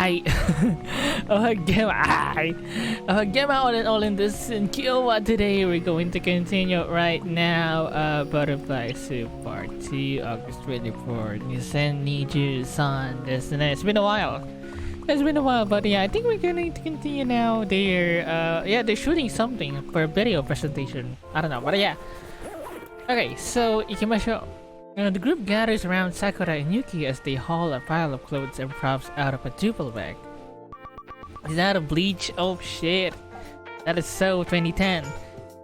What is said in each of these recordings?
I again all in this in Kiowa. Today we're going to continue right now. Butterfly Soup Part 2, August 24th. Nisan San. It's been a while. It's been a while, but yeah, I think we're going to continue now. They're shooting something for a video presentation. I don't know, but yeah. Okay, so ikimashou. The group gathers around Sakura and Yuki as they haul a pile of clothes and props out of a duffel bag. Is that a Bleach? Oh shit. That is so 2010.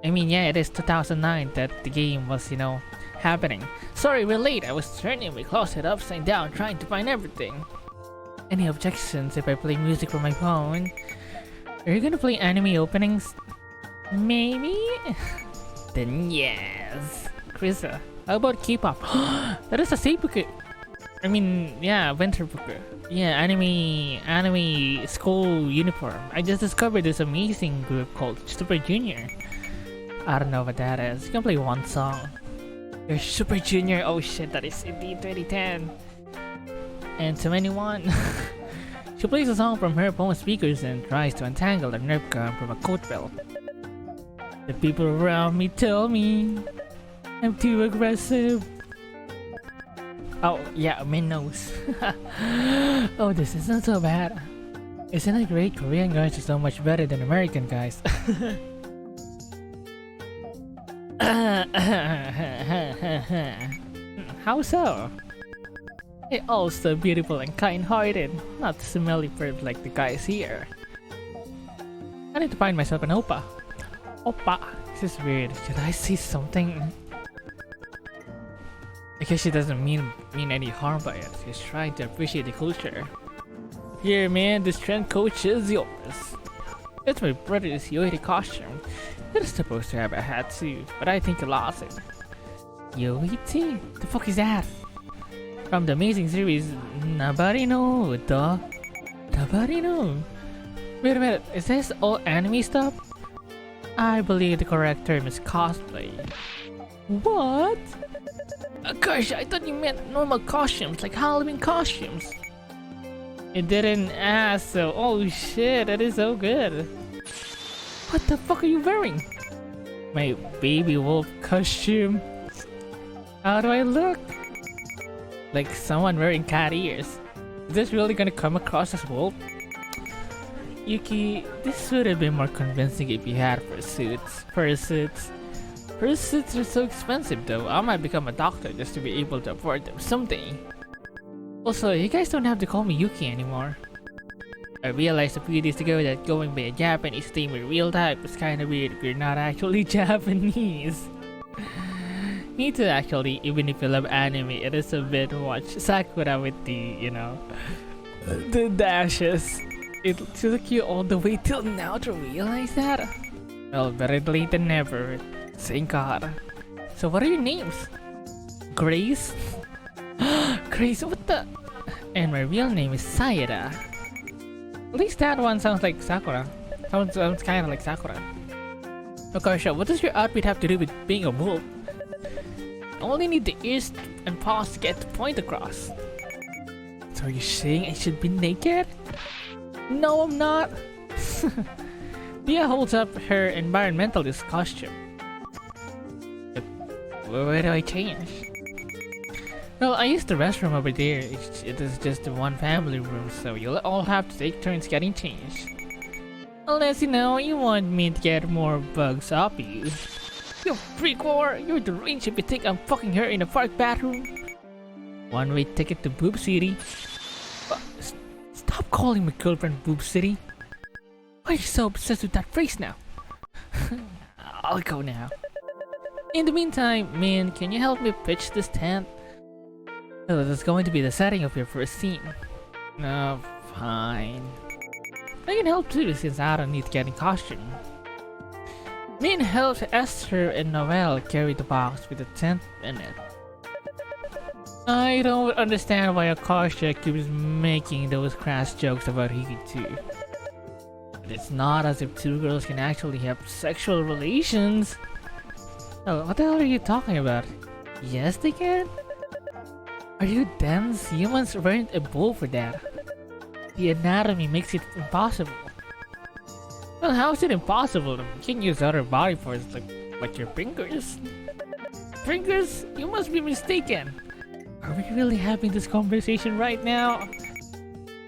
I mean, yeah, it is 2009 that the game was, happening. Sorry, we're late. I was turning my closet upside down trying to find everything. Any objections if I play music from my phone? Are you gonna play anime openings? Maybe? Then yes. Krisa. How about K-pop? That is a seipuku. I mean, yeah, winterpuku. Yeah, anime school uniform. I just discovered this amazing group called Super Junior. I don't know what that is. You can play one song. You're Super Junior. Oh shit, that is indeed 2010. And to anyone, she plays a song from her phone speakers and tries to untangle a nerf gun from a coat belt. The people around me tell me I'm too aggressive. Oh, yeah, Min knows. Oh, this isn't so bad. Isn't it great? Korean guys are so much better than American guys. How so? They're all so beautiful and kind-hearted, not smelly pervs like the guys here. I need to find myself an oppa. Oppa. This is weird. Should I say something? I guess she doesn't mean any harm by it. She's trying to appreciate the culture. Here, man, this trend coach is yours. It's my brother's Yoichi costume. It's supposed to have a hat too, but I think he lost it. Yoichi? The fuck is that? From the amazing series Nabarino, duh. Nabarino? Wait a minute, is this all anime stuff? I believe the correct term is cosplay. What? Akarsha, I thought you meant normal costumes, like Halloween costumes. It didn't ask, so oh shit, that is so good. What the fuck are you wearing? My baby wolf costume. How do I look? Like someone wearing cat ears. Is this really gonna come across as wolf? Yuki, this would have been more convincing if you had fursuits. Fursuits are so expensive though. I might become a doctor just to be able to afford them someday. Also, you guys don't have to call me Yuki anymore. I realized a few days ago that going by a Japanese name in real type is kinda weird if you're not actually Japanese. Me too actually, even if you love anime, it is a bit much. Sakura with the, the dashes. It took you all the way till now to realize that? Well, better late than never. Thank God. So what are your names? Grace? Grace, what the? And my real name is Sayada. At least that one sounds like Sakura. Sounds kinda like Sakura. Akarsha, what does your outfit have to do with being a wolf? I only need the ears and paws to get the point across. So are you saying I should be naked? No, I'm not. Diya holds up her environmentalist costume. Where do I change? Well, I used the restroom over there. It is just the one family room, so you'll all have to take turns getting changed. Unless, you want me to get more bugs off you. You freak war! You're deranged if you think I'm fucking her in a park bathroom. One-way ticket to Boob City. Stop calling my girlfriend Boob City. Why are you so obsessed with that phrase now? I'll go now. In the meantime, Min, can you help me pitch this tent? Oh, that's going to be the setting of your first scene. No, fine. I can help too since I don't need to get in costume. Min helps Esther and Noelle carry the box with the tent in it. I don't understand why Akarsha keeps making those crass jokes about Hiki too. But it's not as if two girls can actually have sexual relations. Oh, what the hell are you talking about? Yes, they can? Are you dense? Humans weren't evolved for that. The anatomy makes it impossible. Well, how is it impossible? You can use other body parts like your fingers. Fingers? You must be mistaken. Are we really having this conversation right now?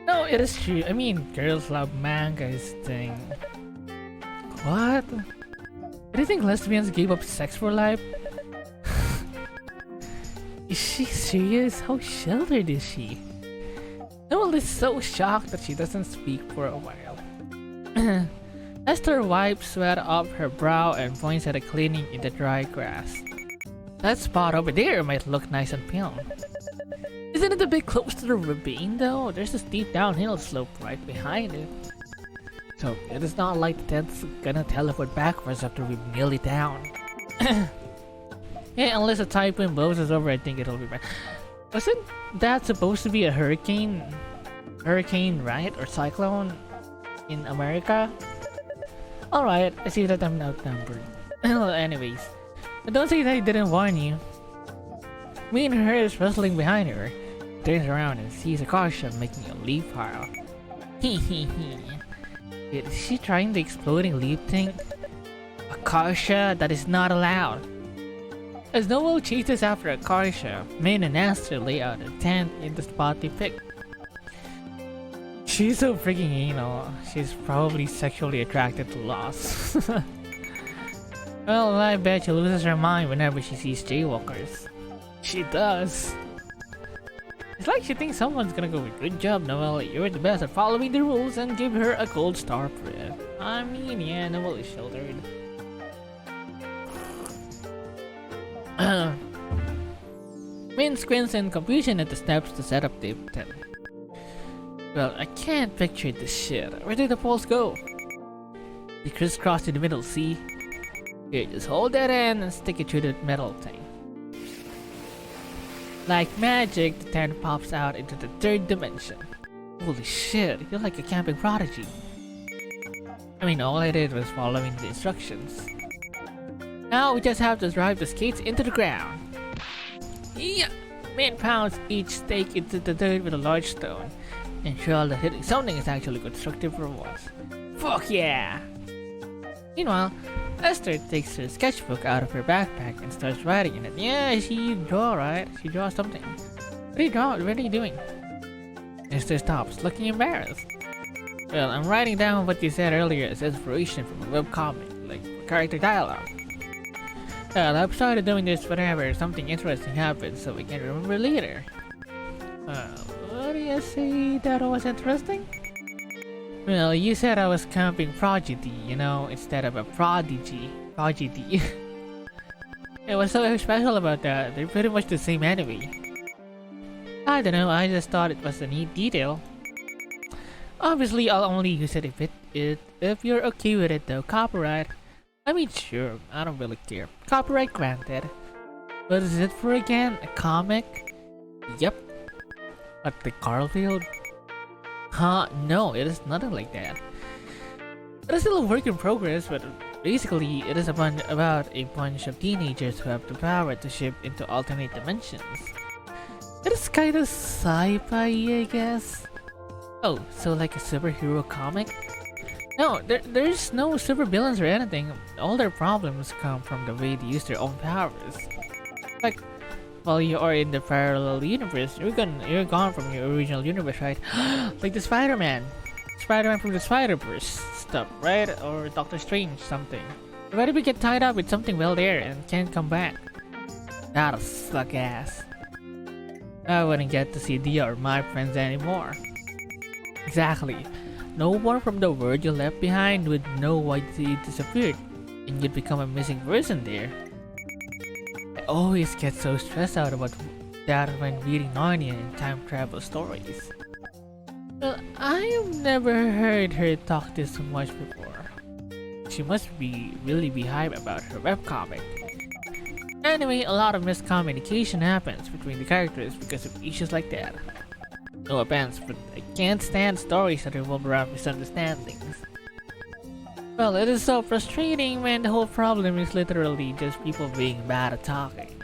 No, it is true. I mean, girls love mangas thing. What? Do you think lesbians gave up sex for life? Is she serious? How sheltered is she? Noelle is so shocked that she doesn't speak for a while. Esther wipes sweat off her brow and points at a cleaning in the dry grass. That spot over there might look nice on film. Isn't it a bit close to the ravine though? There's a steep downhill slope right behind it. So it is not like the tent's gonna teleport backwards after we kneel it down. Yeah, unless a typhoon blows us over, I think it'll be fine. Wasn't that supposed to be a hurricane? Hurricane, right? Or cyclone in America? Alright, I see that I'm outnumbered. Well, anyways, but don't say that I didn't warn you. Me and her is wrestling behind her. Turns around and sees Akarsha making a leaf pile. Hehehe. Is she trying the exploding leaf thing? Akarsha, that is not allowed. As Noelle chases after Akarsha, Min and Esther lay out a tent in the spot they picked. She's so freaking anal. She's probably sexually attracted to loss. Well, I bet she loses her mind whenever she sees jaywalkers. She does. It's like she thinks someone's gonna go, good job, Noelle. You're the best at following the rules, and give her a gold star for it. I mean, yeah, Noelle is sheltered. Min squints in confusion at the steps to set up the tent. Well, I can't picture this shit. Where did the poles go? They crisscross in the middle, see? Here, just hold that end and stick it through the metal thing. Like magic, the tent pops out into the third dimension. Holy shit, you're like a camping prodigy. I mean, all I did was following the instructions. Now we just have to drive the skates into the ground. Yeah! Min pounds each stake into the dirt with a large stone. Ensure that hitting something is actually constructive for once. Fuck yeah! Meanwhile, Esther takes her sketchbook out of her backpack and starts writing in it. Yeah, she draw, right? She draws something. What are you drawing? What are you doing? Esther stops, looking embarrassed. Well, I'm writing down what you said earlier as inspiration from a webcomic, like character dialogue. Well, I've started doing this whenever something interesting happens so we can remember later. What do you say that was interesting? Well, you said I was camping prodigy, you know, instead of a prodigy. Prodigy. Hey, what's so special about that? They're pretty much the same anyway. I don't know, I just thought it was a neat detail. Obviously, I'll only use it if you're okay with it though. Copyright. I mean, sure, I don't really care. Copyright granted. What is it for again? A comic? Yep. What, the Garfield? Huh? No, it is nothing like that. It is still a work in progress, but basically, it is about a bunch of teenagers who have the power to shift into alternate dimensions. It is kind of sci-fi, I guess. Oh, so like a superhero comic? No, there's no super villains or anything. All their problems come from the way they use their own powers. Like, while you are in the parallel universe, you're gone from your original universe, right? Like the Spider-Man from the Spider-Verse stuff, right? Or Doctor Strange something. What if we get tied up with something well there and can't come back? That'll suck ass. I wouldn't get to see Diya or my friends anymore. Exactly. No one from the world you left behind would know why you disappeared, and you'd become a missing person there. I always get so stressed out about that when reading Narnia and time travel stories. Well, I've never heard her talk this much before. She must really be hype about her webcomic. Anyway, a lot of miscommunication happens between the characters because of issues like that. No offense, but I can't stand stories that revolve around misunderstandings. Well, it is so frustrating when the whole problem is literally just people being bad at talking.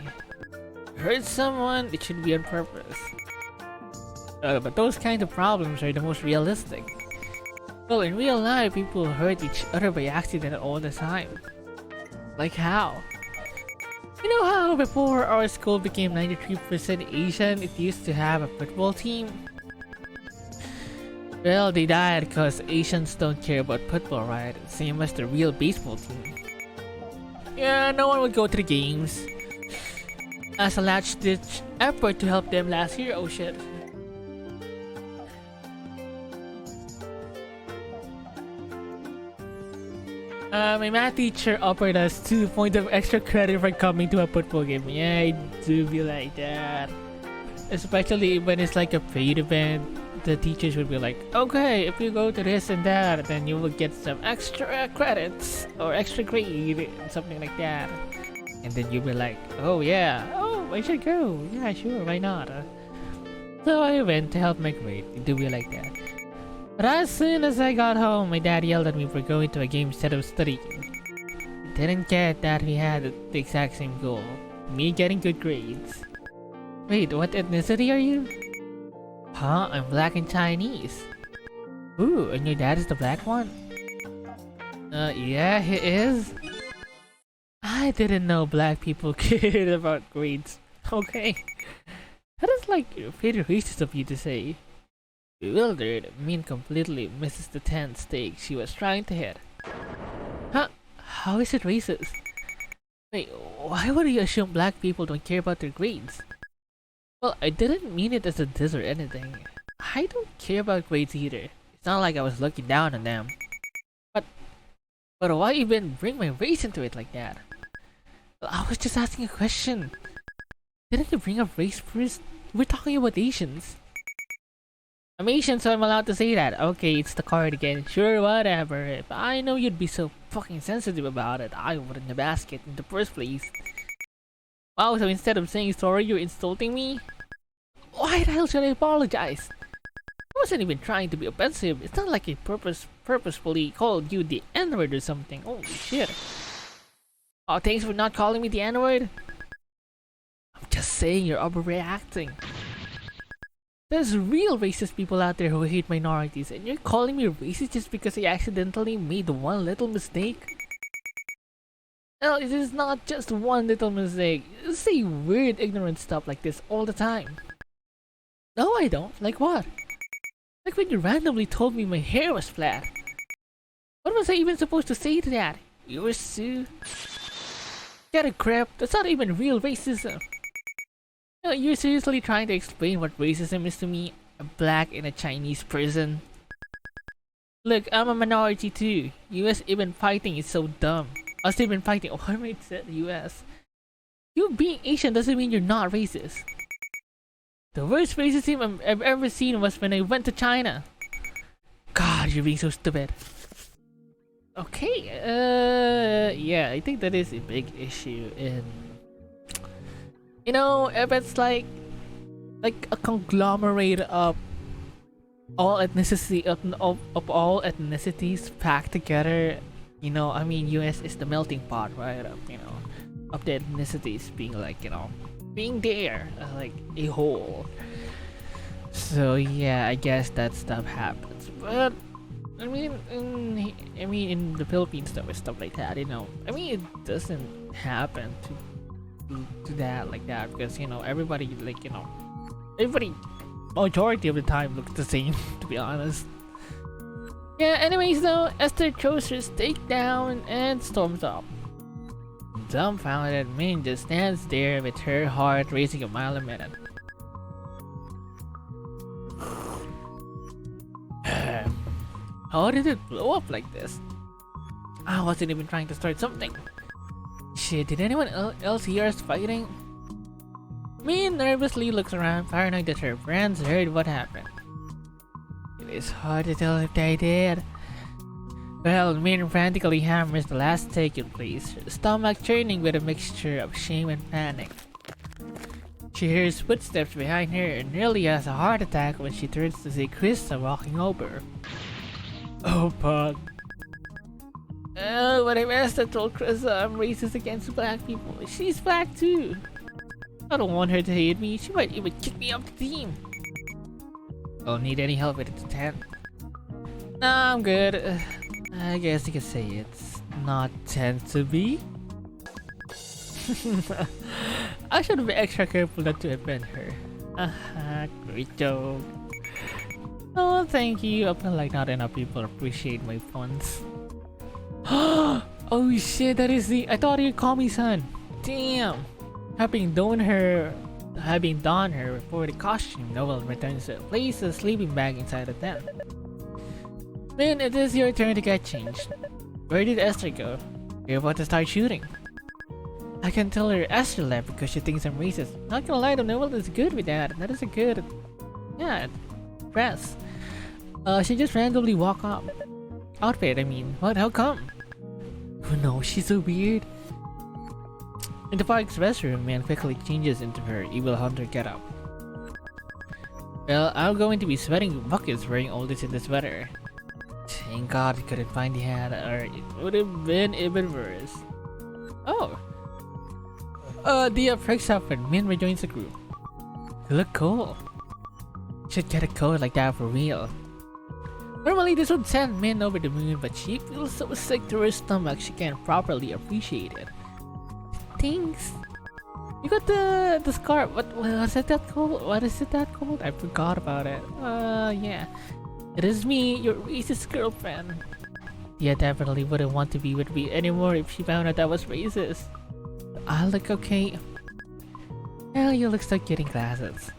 Hurt someone, it should be on purpose. But those kind of problems are the most realistic. Well, in real life, people hurt each other by accident all the time. Like how? You know how before our school became 93% Asian, it used to have a football team? Well, they died because Asians don't care about football, right? Same as the real baseball team. Yeah, no one would go to the games. As a last-ditch effort to help them last year, oh shit. My math teacher offered us 2 points of extra credit for coming to a football game. Yeah, I do be like that. Especially when it's like a paid event, the teachers would be like, okay, if you go to this and that, then you will get some extra credits or extra grade, something like that. And then you'll be like, oh yeah, oh, I should go. Yeah, sure, why not? So I went to help my grade. It do be like that. But as soon as I got home, my dad yelled at me for going to a game instead of studying. He didn't get that we had the exact same goal. Me getting good grades. Wait, what ethnicity are you? Huh? I'm black and Chinese. Ooh, and your dad is the black one? Yeah, he is. I didn't know black people cared about grades. Okay. That is like pretty racist of you to say. Bewildered, Min completely misses the 10 stake she was trying to hit. Huh? How is it racist? Wait, why would you assume black people don't care about their grades? Well, I didn't mean it as a diss or anything. I don't care about grades either. It's not like I was looking down on them. But why even bring my race into it like that? Well, I was just asking a question. Didn't you bring up race first? We're talking about Asians. I'm Asian, so I'm allowed to say that. Okay, it's the card again. Sure, whatever. If I know you'd be so fucking sensitive about it, I wouldn't have asked it in the first place. Wow, so instead of saying sorry, you're insulting me? Why the hell should I apologize? I wasn't even trying to be offensive. It's not like I purposefully called you the N-word or something. Holy shit. Oh, thanks for not calling me the N-word? I'm just saying you're overreacting. There's real racist people out there who hate minorities, and you're calling me racist just because I accidentally made one little mistake? No, it is not just one little mistake. You say weird, ignorant stuff like this all the time. No, I don't. Like what? Like when you randomly told me my hair was flat. What was I even supposed to say to that? You were so... Get a grip. That's not even real racism. No, you're seriously trying to explain what racism is to me? A black in a Chinese prison? Look, I'm a minority too. US even fighting is so dumb. Us even fighting. Why am I said US? You being Asian doesn't mean you're not racist. The worst racism I've ever seen was when I went to China. God, you're being so stupid. Okay, yeah, I think that is a big issue in... You know, if it's like a conglomerate of all ethnicity of all ethnicities packed together, you know, I mean, US is the melting pot, right? You know, of the ethnicities being like, you know, being there like a whole. So yeah, I guess that stuff happens, but I mean, in the Philippines stuff like that, you know, I mean, it doesn't happen to that like that because, you know, everybody, like, you know, everybody majority of the time looks the same, to be honest. Yeah, anyways though, Esther throws her stake down and storms off. Dumbfounded, Min just stands there with her heart racing a mile a minute. How did it blow up like this? I wasn't even trying to start something. Shit, did anyone else hear us fighting? Min nervously looks around, paranoid that her friends heard what happened. It is hard to tell if they did. Well, Min frantically hammers the last stake in place, her stomach churning with a mixture of shame and panic. She hears footsteps behind her and nearly has a heart attack when she turns to see Krista walking over. Oh fuck. When I asked, I told Krista I'm racist against black people. She's black too. I don't want her to hate me. She might even kick me off the team. Don't need any help with the tent. Nah, I'm good. I guess you could say it's not tend to be. I should be extra careful not to offend her. Great joke. Oh, thank you. I feel like not enough people appreciate my puns. Oh shit, that is the. I thought you'd call me son. Damn. Having donned her for the costume, Noelle returns to place a sleeping bag inside the tent. Min, it is your turn to get changed. Where did Esther go? You're about to start shooting. I can tell her Esther left because she thinks I'm racist. Not gonna lie, though, Noelle is good with that. That is a good, yeah, dress. She just randomly walk up. Outfit, I mean. What? How come? Oh no, she's so weird. In the park's restroom, Min quickly changes into her evil hunter getup. Well, I'm going to be sweating buckets wearing all this in the sweater. Thank God he couldn't find the hat, or it would have been even worse. Oh. Diya breaks up and Min rejoins the group. You look cool. Should get a coat like that for real. Normally this would send Min over the moon, but she feels so sick to her stomach she can't properly appreciate it. Thanks. You got the scarf. What was it that called? What is it that called? I forgot about it. Yeah. It is me, your racist girlfriend. Yeah, definitely wouldn't want to be with me anymore if she found out I was racist. I look okay. Hell, you look like getting glasses.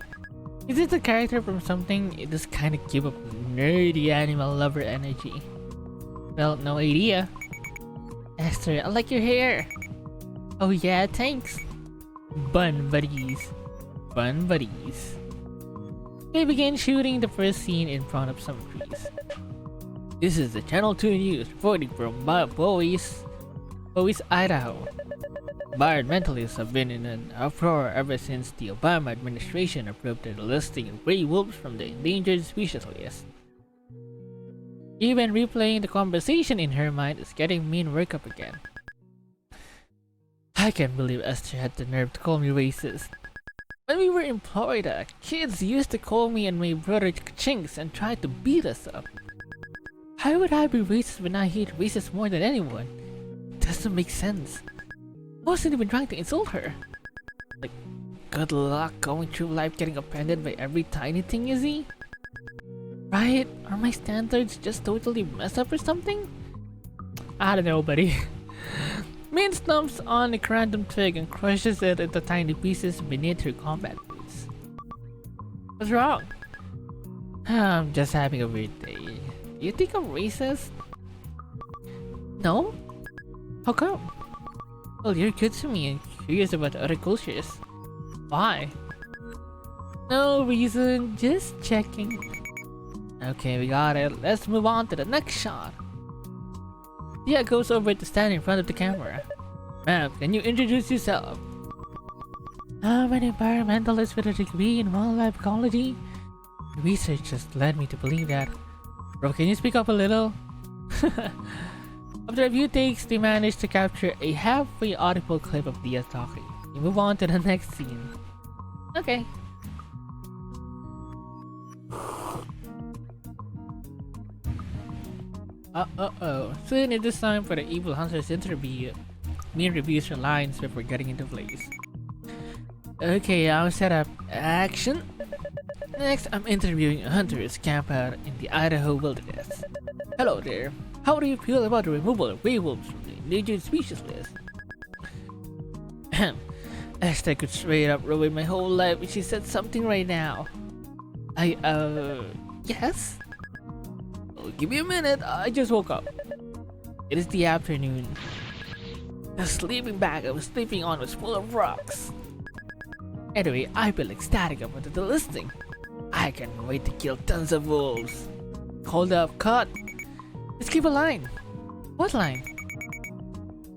Is it a character from something? It does kind of give up nerdy animal lover energy. Well, no idea. Esther, I like your hair. Oh yeah, thanks. Bun buddies. Bun buddies. They begin shooting the first scene in front of some trees. This is the Channel 2 News reporting from Boise, Idaho. Environmentalists have been in an uproar ever since the Obama administration approved the listing of gray wolves from the endangered species list. Even replaying the conversation in her mind is getting Min work up again. I can't believe Esther had the nerve to call me racist. When we were in Florida, kids used to call me and my brother chinks and try to beat us up. How would I be racist when I hate racists more than anyone? It doesn't make sense. I wasn't even trying to insult her. Like, good luck going through life getting offended by every tiny thing, is he? Right? Are my standards just totally messed up or something? I don't know, buddy. Min stomps on a random twig and crushes it into tiny pieces beneath her combat boots. What's wrong? I'm just having a weird day. You think I'm racist? No? How come? Well, you're good to me and curious about other cultures. Why? No reason, just checking. Okay, we got it. Let's move on to the next shot. Diya goes over to stand in front of the camera. Ma'am, can you introduce yourself? I'm an environmentalist with a degree in wildlife ecology. Research just led me to believe that. Bro, can you speak up a little? After a few takes, they managed to capture a halfway audible clip of Diya talking. We move on to the next scene. Okay. Soon it is time for the evil hunter's interview. Min reviews her lines before getting into place. Okay, I'll set up action. Next, I'm interviewing a hunter who's camped out in the Idaho wilderness. Hello there. How do you feel about the removal of gray wolves from the endangered species list? Esther could straight up ruin my whole life if she said something right now. Yes? Oh, give me a minute, I just woke up. It is the afternoon. The sleeping bag I was sleeping on was full of rocks. Anyway, I feel ecstatic about the listing. I can't wait to kill tons of wolves. Hold up, cut. Let's keep a line. What line?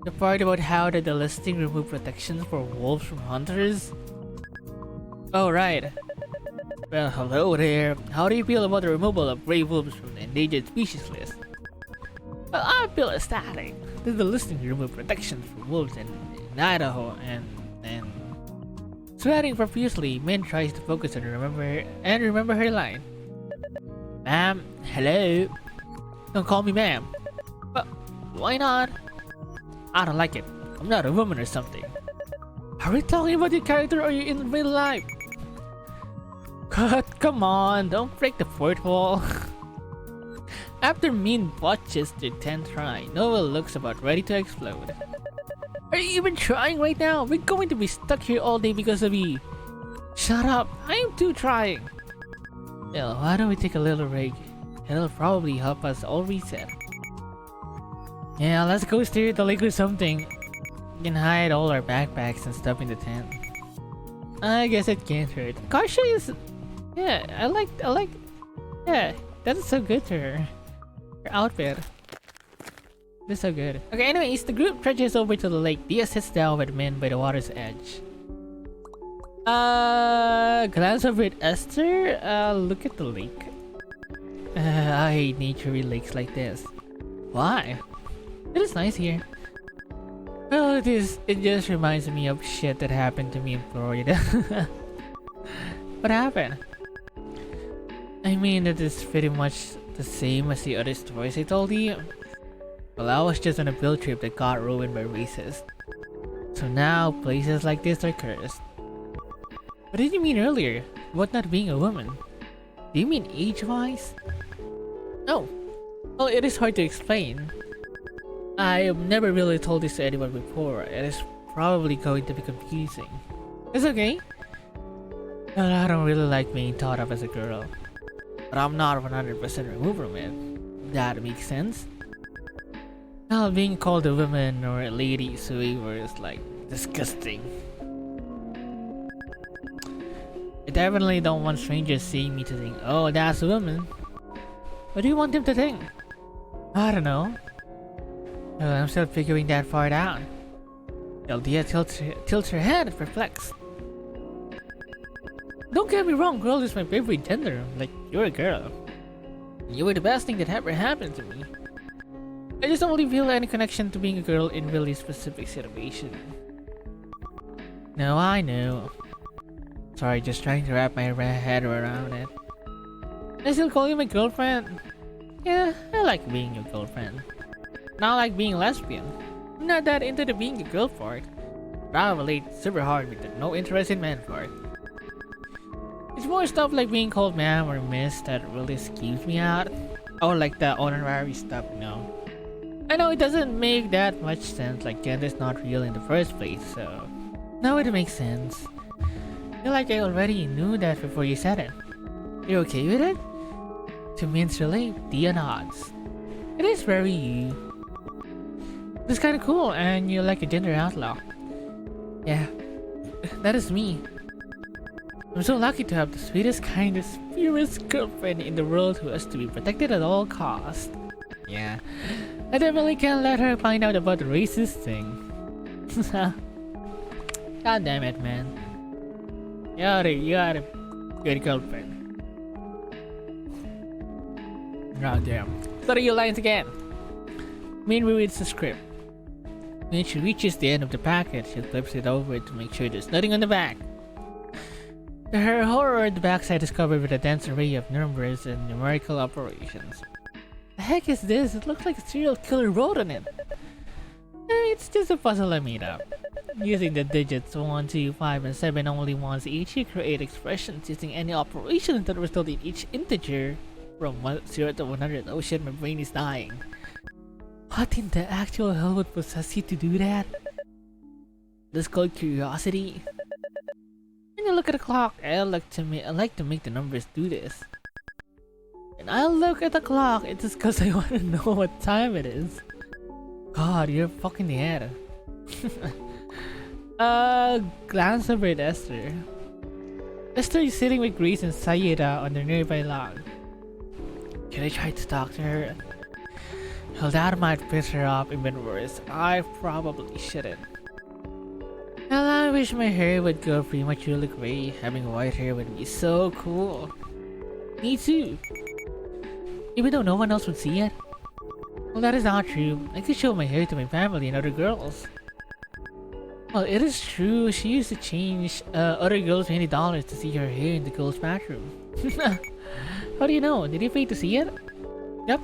The part about how the delisting removed protections for wolves from hunters? Oh, right. Well, hello there. How do you feel about the removal of gray wolves from the endangered species list? Well, I feel ecstatic. The delisting removed protections for wolves in Idaho and sweating profusely, Min tries to focus and remember her line. Ma'am, hello? Don't call me ma'am. But why not? I don't like it. I'm not a woman or something. Are we talking about your character or you in real life? God, come on, don't break the fourth wall. After Min watches their 10th try, Noelle looks about ready to explode. Are you even trying right now? We're going to be stuck here all day because of you. Shut up, I am too trying. Well, why don't we take a little break? It'll probably help us all reset. Yeah, let's go stare at the lake or something. We can hide all our backpacks and stuff in the tent. I guess it can't hurt. Akarsha is... Yeah, I like... Yeah, that's so good to her. Her outfit. That's so good. Okay, anyways, the group trudges over to the lake. Diya sits down with Min by the water's edge. Glance over at Esther. Look at the lake. I hate naturey lakes like this. Why? It is nice here. Well, it is. It just reminds me of shit that happened to me in Florida. What happened? I mean, it is pretty much the same as the other stories I told you. Well, I was just on a field trip that got ruined by racists. So now, places like this are cursed. What did you mean earlier? About not being a woman? Do you mean age-wise? No. Well, it is hard to explain. I have never really told this to anyone before. It is probably going to be confusing. It's okay. Well, I don't really like being thought of as a girl. But I'm not 100% removed from it. That makes sense. Well, being called a woman or a lady whoever is like disgusting. I definitely don't want strangers seeing me to think, oh, that's a woman. What do you want them to think? I don't know. Well, I'm still figuring that part out. Diya tilts her head, perplexed. Don't get me wrong, girl is my favorite gender. Like, you're a girl. You were the best thing that ever happened to me. I just don't really feel any connection to being a girl in really specific situation. No, I know. Sorry, just trying to wrap my head around it. I still call you my girlfriend. Yeah, I like being your girlfriend. Not like being lesbian. I'm not that into the being a girl part. But I relate super hard with the no interest in men part. It's more stuff like being called ma'am or miss that really skews me out. Or like the honorary stuff, you know. I know it doesn't make that much sense, like gender's not real in the first place, so... Now it makes sense. I feel like I already knew that before you said it. You okay with it? To Min's relief, Diya nods. It is very you. It's kinda cool, and you're like a gender outlaw. Yeah, that is me. I'm so lucky to have the sweetest, kindest, purest girlfriend in the world who has to be protected at all costs. Yeah, I definitely can't let her find out about the racist thing. God damn it, man. You are a good girlfriend. God damn. Sorry, your lines again. Min reads the script. When she reaches the end of the packet, she flips it over to make sure there's nothing on the back. To her horror, the backside is covered with a dense array of numbers and numerical operations. The heck is this? It looks like a serial killer wrote on it. It's just a puzzle I made up. Using the digits 1, 2, 5, and 7 only once each, you create expressions using any operations that result in each integer. From 0 to 100, oh shit, my brain is dying. What in the actual hell would possess you to do that? This called curiosity. When you look at the clock, I like to make the numbers do this. And I look at the clock, it's just cause I wanna know what time it is. God, you're fucking the head. Glance over at Esther. Esther is sitting with Grace and Sayeda on the nearby log. Can I try to talk to her? Well, that might piss her off even worse. I probably shouldn't. Well, I wish my hair would go prematurely gray. Having white hair would be so cool. Me too. Even though no one else would see it. Well, that is not true. I could show my hair to my family and other girls. Well, it is true. She used to change other girls $20 to see her hair in the girls' bathroom. How do you know? Did you pay to see it? Yep.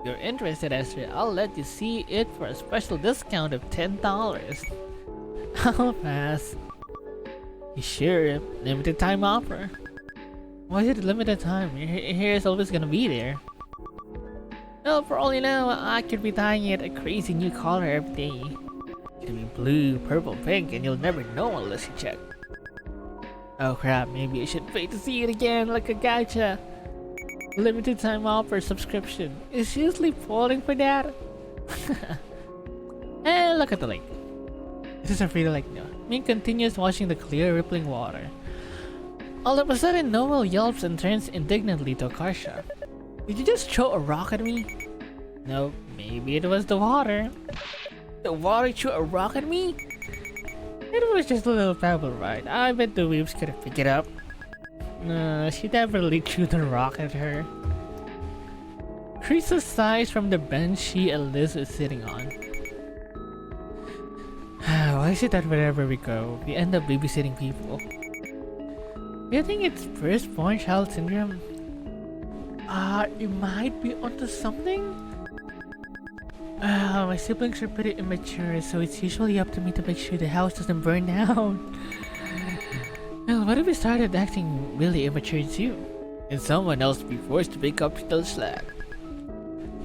You're interested, Esther. I'll let you see it for a special discount of $10. I'll pass. You sure? Limited time offer. Why is it limited time? Your hair is always gonna be there. Well, for all you know, I could be dyeing it a crazy new color every day. It could be blue, purple, pink, and you'll never know unless you check. Oh crap, maybe I should pay to see it again like a gacha. Limited time offer subscription. Is usually falling for that? And look at the lake. This is a free lake now. Min continues watching the clear rippling water. All of a sudden, Noelle yelps and turns indignantly to Akarsha. Did you just throw a rock at me? No, maybe it was the water. The water threw a rock at me? It was just a little pebble, right? I bet the waves could have picked it up. No, she definitely threw the rock at her. Krisa sighs from the bench she and Liz is sitting on. Why is it that wherever we go, we end up babysitting people? Do you think it's firstborn child syndrome? You might be onto something? My siblings are pretty immature, so it's usually up to me to make sure the house doesn't burn down. Well, what if we started acting really immature too? And someone else be forced to pick up the slack?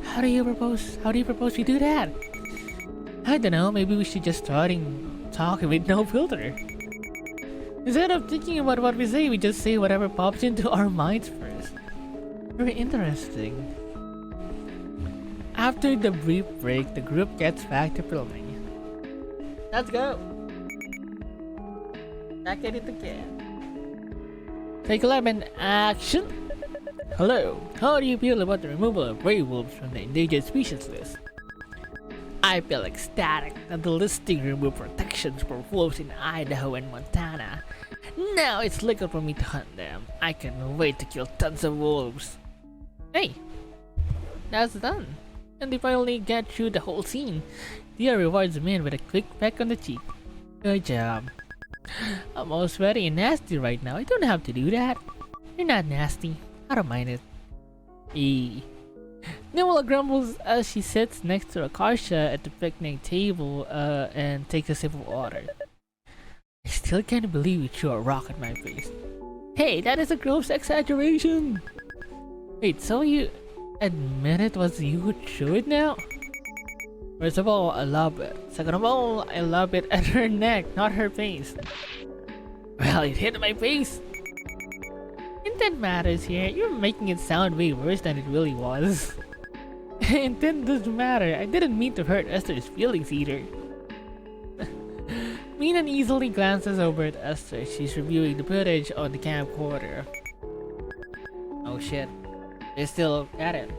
How do you propose we do that? I don't know, maybe we should just start talking with no filter. Instead of thinking about what we say, we just say whatever pops into our minds first. Very interesting. After the brief break, the group gets back to filming. Let's go! Back at it again. Take 11, action! Hello, how do you feel about the removal of gray wolves from the endangered species list? I feel ecstatic that the listing removed protections for wolves in Idaho and Montana. Now it's legal for me to hunt them. I can't wait to kill tons of wolves. Hey, that's done. And they finally get through the whole scene. Diya rewards Min with a quick peck on the cheek. Good job. I'm all sweaty and nasty right now. I don't have to do that. You're not nasty. I don't mind it. Noelle grumbles as she sits next to Akarsha at the picnic table and takes a sip of water. I still can't believe you threw a rock at my face. Hey, that is a gross exaggeration! Wait, so you admit it was you who threw it now? First of all, I love it. Second of all, I love it at her neck, not her face. Well, it hit my face! Intent matters here. You're making it sound way worse than it really was. Intent doesn't matter. I didn't mean to hurt Esther's feelings either. Min uneasily glances over at Esther. She's reviewing the footage on the camcorder. Oh shit. They're still at it.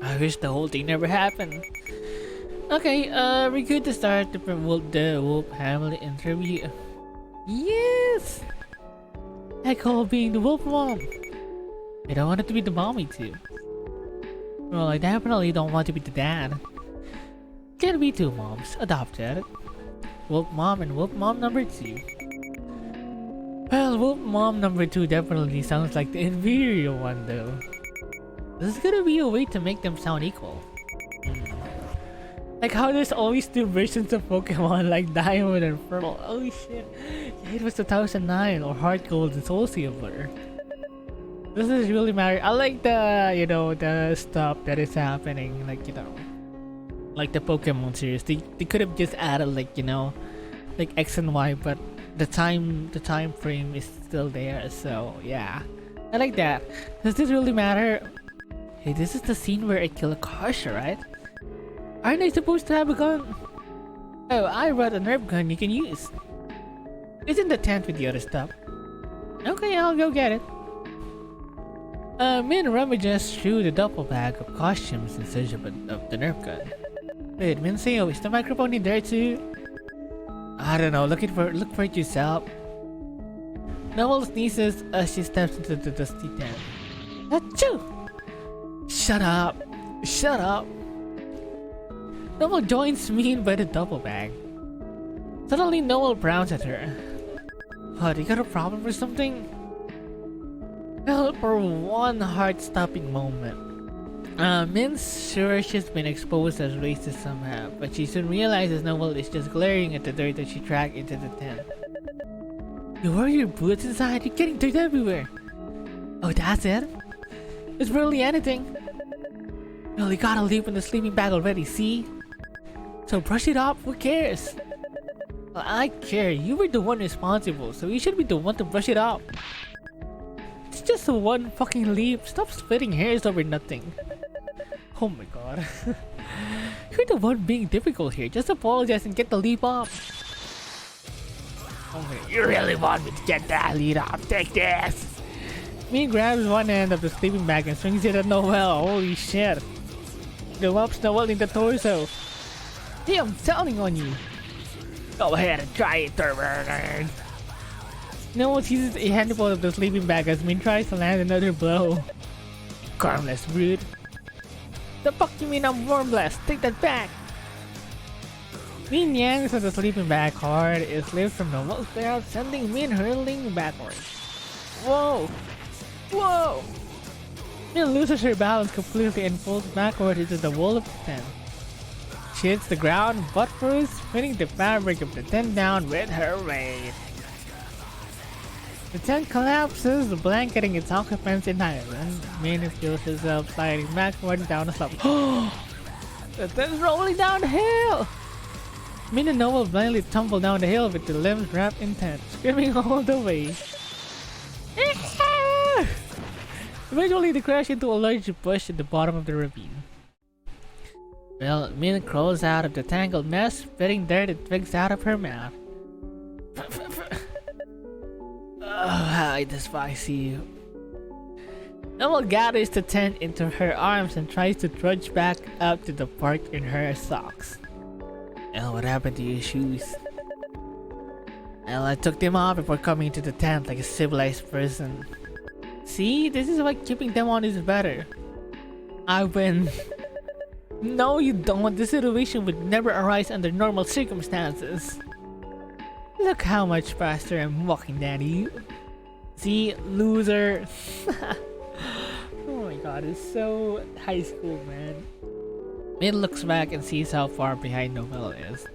I wish the whole thing never happened. Okay, we're good to start the Wolf family interview. Yes! I call being the Wolf mom. I don't want it to be the mommy too. Well, I definitely don't want to be the dad. Can't be two moms, adopted. Wolf mom and Wolf mom number 2. Well, Wolf mom number 2 definitely sounds like the inferior one though. This is gonna be a way to make them sound equal. Like how there's always 2 versions of Pokemon like Diamond and Pearl. Oh shit. It was 2009 or Heart Gold and Soul Silver. This is really matter. I like the, the stuff that is happening, like, like the Pokemon series. They could have just added like, like X and Y, but the time frame is still there. So yeah, I like that. Does this really matter? Hey, this is the scene where I kill Akarsha, right? Aren't I supposed to have a gun? Oh, I brought a Nerf gun you can use. It's in the tent with the other stuff. Okay, I'll go get it. Min rummages through the duffel bag of costumes in search of the Nerf gun. Wait, Min-seo, is the microphone in there too? I don't know, look for it yourself. Noelle sneezes as she steps into the dusty tent. Achoo! Shut up! Shut up! Noelle joins Min by the duffel bag. Suddenly, Noelle frowns at her. What, you got a problem or something? Well, for one heart-stopping moment, Min's sure she's been exposed as racist somehow, but she soon realizes Noelle is just glaring at the dirt that she dragged into the tent. You wear your boots inside, you're getting dirt everywhere. Oh, that's it? It's barely anything. Well, you gotta leave in the sleeping bag already, see? So brush it off, who cares? Well, I care, you were the one responsible, so you should be the one to brush it off. It's just a one fucking leaf, stop splitting hairs over nothing. Oh my god. You're the one being difficult here, just apologize and get the leaf off. Okay, you really want me to get that leaf off, take this! Min grabs one end of the sleeping bag and swings it at Noelle, holy shit. The whoops Noelle in the torso. Hey, I'm telling on you. Go ahead and try it, turn. Noelle seizes a handful of the sleeping bag as Min tries to land another blow. Careless brute. The fuck you mean I'm warmless? Take that back! Min yanks at the sleeping bag hard, it slips from Noelle's belt, sending Min hurling backwards. Whoa! Whoa! Min loses her balance completely and falls backward into the wall of the tent. She hits the ground butt first, spinning the fabric of the tent down with her weight. The tent collapses, blanketing its occupants in Ireland. Min feels herself sliding backward down a slope. The tent's rolling downhill! Min and Noelle blindly tumble down the hill with their limbs wrapped in tent, screaming all the way. Eventually, they crash into a large bush at the bottom of the ravine. Well, Min crawls out of the tangled mess, spitting dirt and twigs out of her mouth. I despise you. Noelle gathers the tent into her arms and tries to trudge back out to the park in her socks. Well, what happened to your shoes? Well, I took them off before coming into the tent like a civilized person. See, this is why keeping them on is better. I win. No, you don't. This situation would never arise under normal circumstances. Look how much faster I'm walking than you. See, loser. Oh my god, it's so high school, man. Min looks back and sees how far behind Noelle is.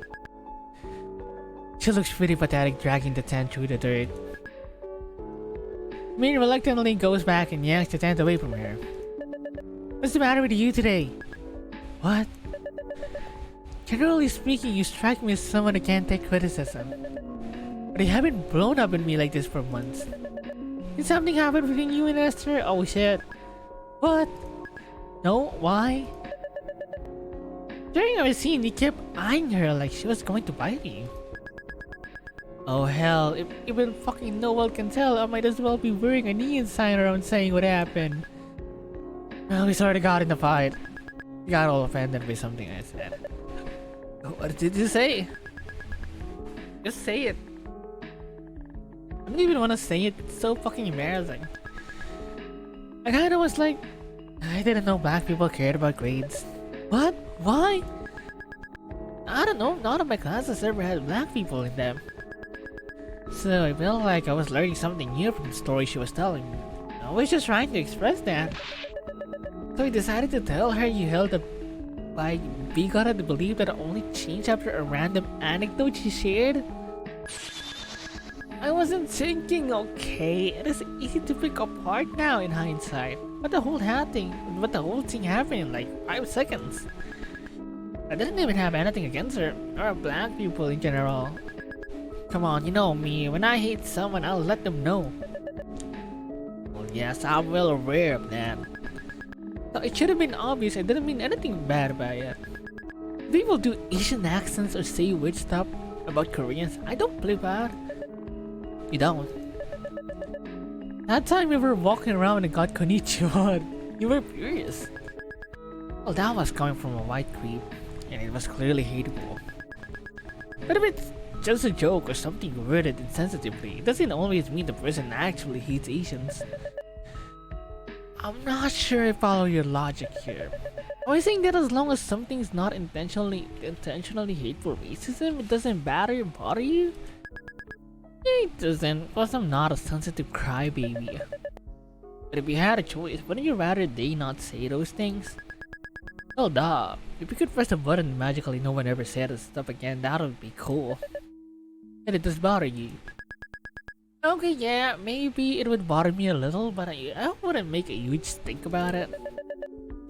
She looks pretty pathetic dragging the tent through the dirt. Min reluctantly goes back and yanks the tent away from her. What's the matter with you today? What? Generally speaking, you strike me as someone who can't take criticism. But you haven't blown up on me like this for months. Did something happen between you and Esther? Oh shit. What? No? Why? During our scene, you kept eyeing her like she was going to bite you. Oh hell, if even fucking Noelle can tell, I might as well be wearing a neon sign around saying what happened. Well, we sort of got in the fight. You got all offended by something I said. What did you say? Just say it. I don't even want to say it, it's so fucking embarrassing. I kinda was like, I didn't know black people cared about grades. What? Why? I don't know, none of my classes ever had black people in them. So I felt like I was learning something new from the story she was telling me. I was just trying to express that. So I decided to tell her you held up by got to believe that it only changed after a random anecdote she shared. I wasn't thinking, okay, it is easy to pick apart now in hindsight. But the whole thing happened in like 5 seconds. I didn't even have anything against her, or black people in general. Come on, you know me, when I hate someone, I'll let them know. Well, yes, I'm well aware of that. So it should have been obvious I didn't mean anything bad by it. People do Asian accents or say weird stuff about Koreans. I don't believe that. You don't. That time we were walking around and got konnichiwa, you were furious. Well, that was coming from a white creep, and it was clearly hateful. But if it's just a joke or something worded insensitively, it doesn't always mean the person actually hates Asians. I'm not sure I follow your logic here. Am I saying that as long as something's not intentionally hateful racism, it doesn't bother you? It doesn't, plus I'm not a sensitive crybaby. But if you had a choice, wouldn't you rather they not say those things? Well, duh. If you could press a button and magically no one ever said this stuff again, that would be cool. And it does bother you. Okay, yeah, maybe it would bother me a little, but I wouldn't make a huge stink about it.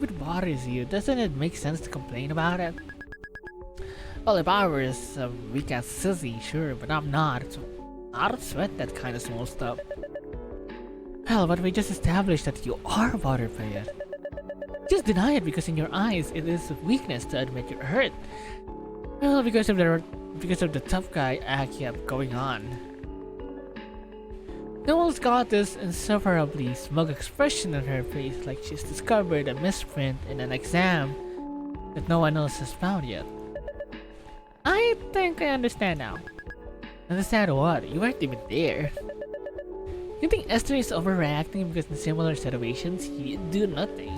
If it bothers you, doesn't it make sense to complain about it? Well, if I were some weak-ass sissy, sure, but I'm not, so I don't sweat that kind of small stuff. Hell, but we just established that you are bothered by it. Just deny it because in your eyes, it is a weakness to admit you're hurt. Well, because of the tough guy act you have going on. Noelle's got this insufferably smug expression on her face like she's discovered a misprint in an exam that no one else has found yet. I think I understand now. Understand what? You weren't even there. You think Esther is overreacting because in similar situations, you do nothing.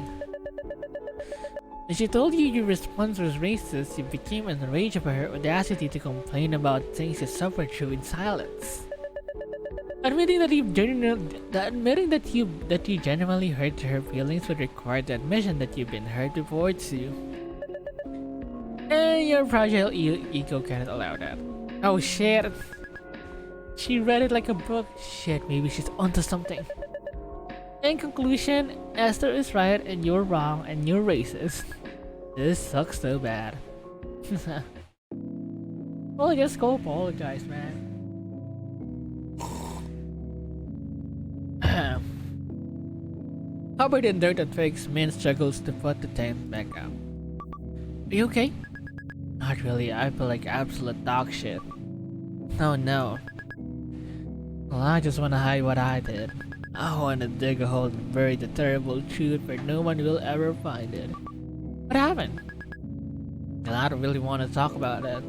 When she told you your response was racist, you became enraged by her audacity to complain about things you suffered through in silence. Admitting that you genuinely hurt her feelings would require the admission that you've been hurt before too. And your fragile ego cannot allow that. Oh shit! She read it like a book. Shit, maybe she's onto something. In conclusion, Esther is right and you're wrong and you're racist. This sucks so bad. Well, just go apologize, man. Covered in dirt and twigs, Min struggles to put the tent back up. Are you okay? Not really, I feel like absolute dog shit. Oh no. Well, I just wanna hide what I did. I wanna dig a hole and bury the terrible truth where no one will ever find it. What happened? Well, I don't really want to talk about it.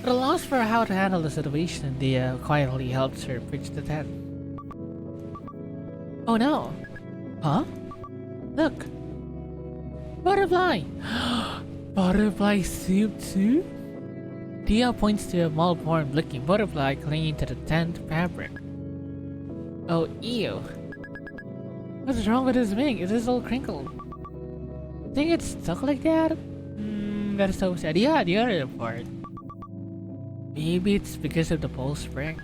At a loss for how to handle the situation, Diya quietly helps her pitch the tent. Oh no! Huh? Look! Butterfly! Butterfly soup too? Diya points to a malformed looking butterfly clinging to the tent fabric. Oh, ew. What's wrong with this wing? Is this all crinkled? Think it's stuck like that? That's so sad. Yeah, the other part. Maybe it's because of the pole spring.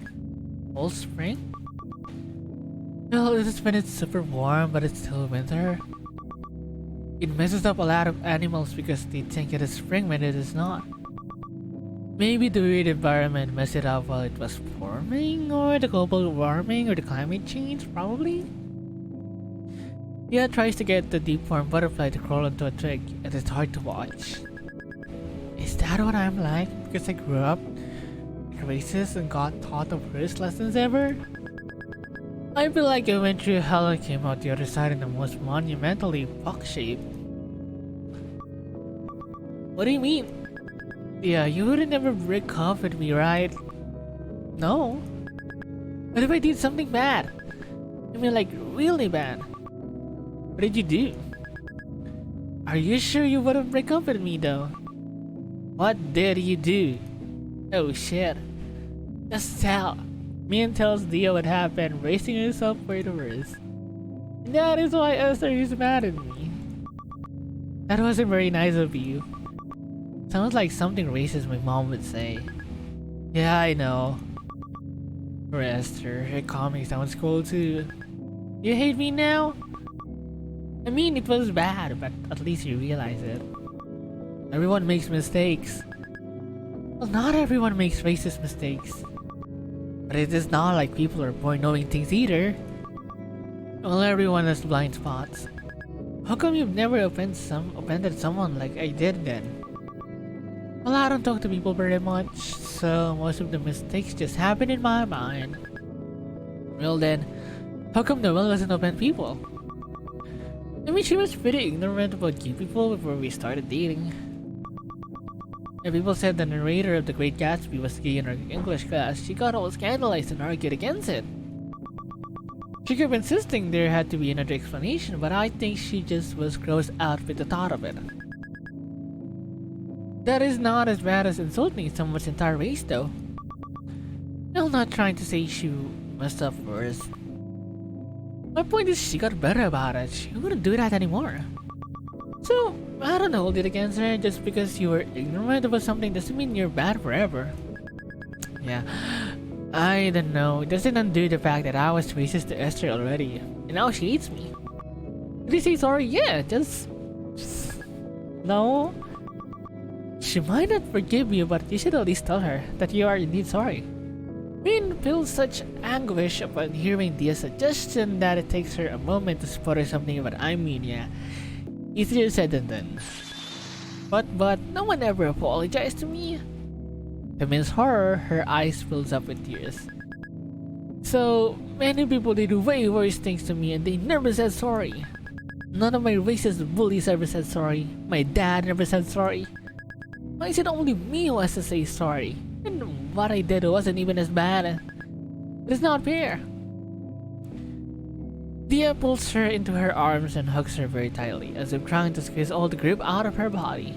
Pole spring? Well, this is when it's super warm but it's still winter. It messes up a lot of animals because they think it is spring when it is not. Maybe the weird environment messed it up while it was forming, or the global warming, or the climate change, probably? Diya tries to get the deep-formed butterfly to crawl onto a twig, and it's hard to watch. Is that what I'm like because I grew up racist and got taught the worst lessons ever? I feel like I went through hell and came out the other side in the most monumentally fuck shape. What do you mean? Yeah, you wouldn't ever break off with me, right? No. What if I did something bad? I mean, like, really bad. What did you do? Are you sure you wouldn't break up with me, though? What did you do? Oh shit. Just tell. Min tells Diya what happened, bracing herself for the worst. And that is why Esther is mad at me. That wasn't very nice of you. Sounds like something racist my mom would say. Yeah, I know. Poor Esther, her calming sounds cool too. You hate me now? I mean, it was bad, but at least you realize it. Everyone makes mistakes. Well, not everyone makes racist mistakes. But it is not like people are born knowing things either. Well, everyone has blind spots. How come you've never offended someone like I did then? Well, I don't talk to people very much, so most of the mistakes just happen in my mind. Well then, how come Noelle doesn't offend people? I mean, she was pretty ignorant about gay people before we started dating. And people said the narrator of The Great Gatsby was gay in her English class. She got all scandalized and argued against it. She kept insisting there had to be another explanation, but I think she just was grossed out with the thought of it. That is not as bad as insulting someone's entire race, though. I'm not trying to say she messed up worse. My point is she got better about it. She wouldn't do that anymore. So, I don't hold it against her. Just because you were ignorant about something doesn't mean you're bad forever. Yeah, I don't know. It doesn't undo the fact that I was racist to Esther already. And now she hates me. Did you say sorry? Yeah, just... No. She might not forgive you, but you should at least tell her that you are indeed sorry. Min feels such anguish upon hearing Diya's suggestion that it takes her a moment to sputter something about I mean, yeah. Easier said than done. But no one ever apologized to me. To Min's horror, her eyes fills up with tears. So many people did way worse things to me and they never said sorry. None of my racist bullies ever said sorry. My dad never said sorry. Why is it only me who has to say sorry? And what I did wasn't even as bad. It's not fair. Diya pulls her into her arms and hugs her very tightly, as if trying to squeeze all the grip out of her body.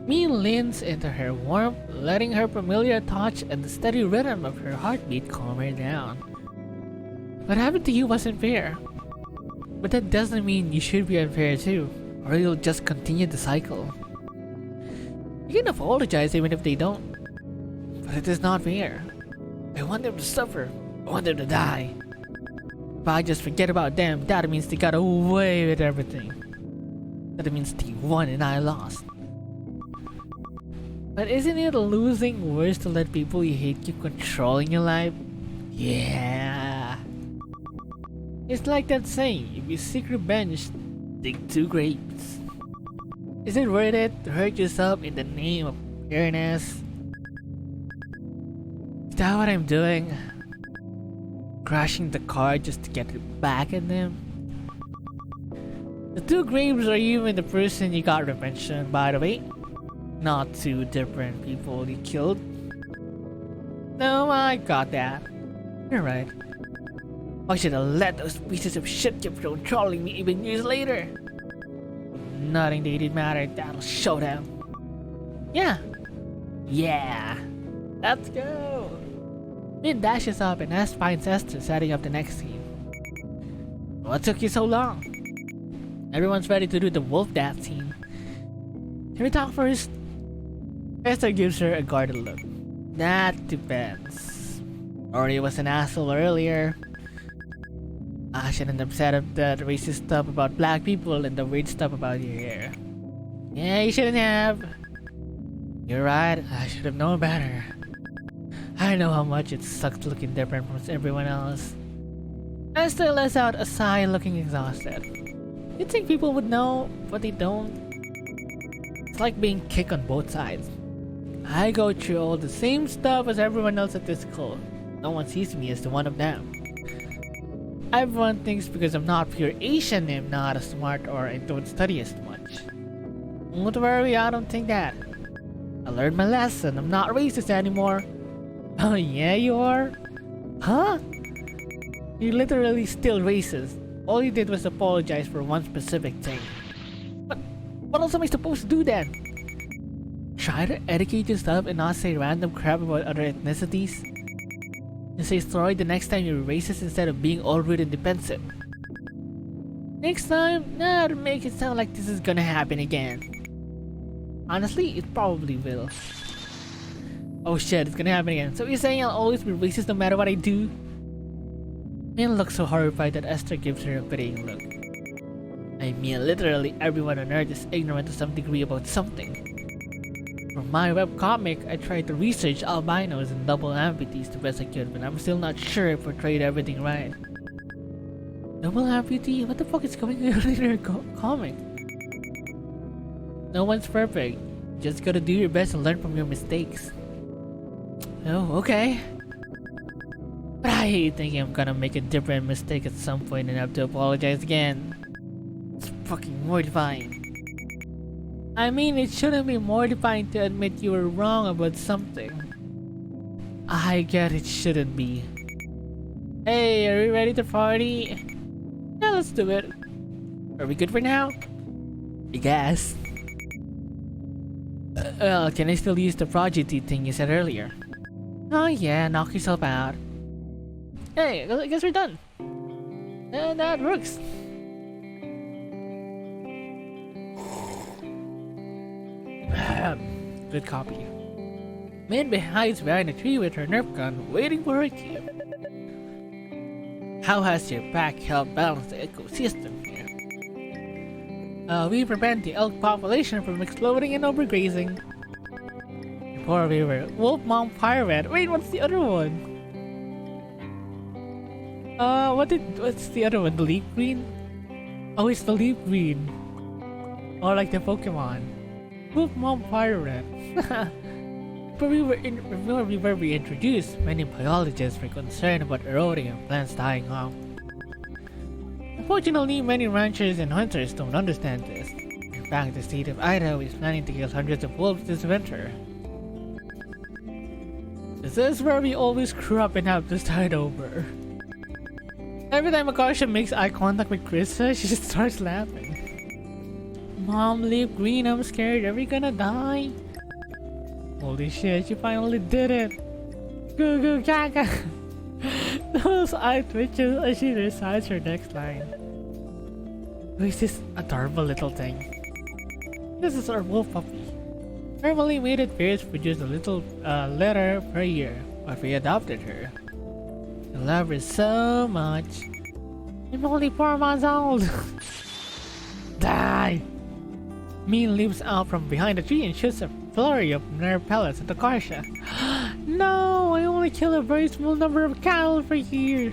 Min leans into her warmth, letting her familiar touch and the steady rhythm of her heartbeat calm her down. What happened to you wasn't fair. But that doesn't mean you should be unfair too, or you'll just continue the cycle. You can apologize even if they don't. But it is not fair. I want them to suffer. I want them to die. If I just forget about them, that means they got away with everything. That means they won and I lost. But isn't it losing worse to let people you hate keep controlling your life? Yeah. It's like that saying, if you seek revenge, dig 2 graves. Is it worth it to hurt yourself in the name of fairness? Is that what I'm doing? Crashing the car just to get it back at them? The 2 graves are you and the person you got revenge on, by the way. Not 2 different people you killed. No, I got that. You're right. I should have let those pieces of shit keep controlling me even years later. Nothing they did matter, that'll show them. Yeah. Yeah. Let's go. Min dashes up and finds Esther setting up the next scene. What took you so long? Everyone's ready to do the wolf dance scene. Can we talk first? Esther gives her a guarded look. That depends. Already was an asshole earlier. I shouldn't have said that racist stuff about black people and the weird stuff about your hair. Yeah, you shouldn't have. You're right, I should have known better. I know how much it sucks looking different from everyone else. Esther lets out a sigh looking exhausted. You'd think people would know, but they don't. It's like being kicked on both sides. I go through all the same stuff as everyone else at this school. No one sees me as the one of them. Everyone thinks because I'm not pure Asian I'm not as smart or I don't study as much. Don't worry, I don't think that. I learned my lesson, I'm not racist anymore. Oh yeah, you are? Huh? You're literally still racist. All you did was apologize for one specific thing. But what else am I supposed to do then? Try to educate yourself and not say random crap about other ethnicities? And say sorry the next time you're racist instead of being all rude and defensive. Next time, nah, make it sound like this is gonna happen again. Honestly, it probably will. Oh shit, it's gonna happen again. So you're saying I'll always be racist no matter what I do? Min looks so horrified that Esther gives her a pitying look. I mean, literally everyone on Earth is ignorant to some degree about something. For my webcomic, I tried to research albinos and double amputees the best I could, but I'm still not sure I portrayed everything right. Double amputee? What the fuck is going on in your comic? No one's perfect. You just gotta do your best and learn from your mistakes. Oh, okay. But I hate thinking I'm gonna make a different mistake at some point and have to apologize again. It's fucking mortifying. I mean, it shouldn't be mortifying to admit you were wrong about something. I get it shouldn't be. Hey, are we ready to party? Yeah, let's do it. Are we good for now? I guess. Well, can I still use the prodigy thing you said earlier? Oh yeah, knock yourself out. Hey, I guess we're done. And that works. Good copy. Min hides behind a tree with her Nerf gun, waiting for her cue. How has your pack helped balance the ecosystem here? We prevent the elk population from exploding and overgrazing. Before we were Wolf Mom Pirate. Wait, what's the other one? What's the other one? The leaf green? Oh, it's the leaf green. Or like the Pokemon. Wolf Mom Pirate. Before we were reintroduced, many biologists were concerned about eroding and plants dying off. Unfortunately, many ranchers and hunters don't understand this. In fact, the state of Idaho is planning to kill hundreds of wolves this winter. This is where we always screw up and have to start over. Every time Akarsha makes eye contact with Krista, she just starts laughing. Mom, leave green, I'm scared, are we gonna die? Holy shit, you finally did it! Goo goo gaga! Those eye twitches as she recites her next line. Who is this adorable little thing? This is our wolf puppy. Normally mated pairs produce a little litter per year, but we adopted her. I love her so much. I'm only 4 months old! Die! Min leaps out from behind a tree and shoots a flurry of nerve pellets at Akarsha. No! I only kill a very small number of cattle per year!